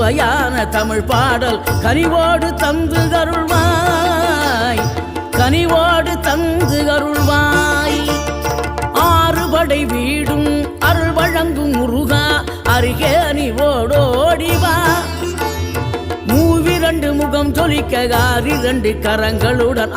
சுவையான தமிழ் பாடல் கனிவோடு தந்து அருள்வாய், கனிவோடு தந்து அருள்வாய். ஆறுபடை வீடும் அருள் வழங்கும் முருகா, அருகே அணிவோடோடிவா. மூவிரண்டு முகம் ஜொலிக்க 6 கரங்களுடன்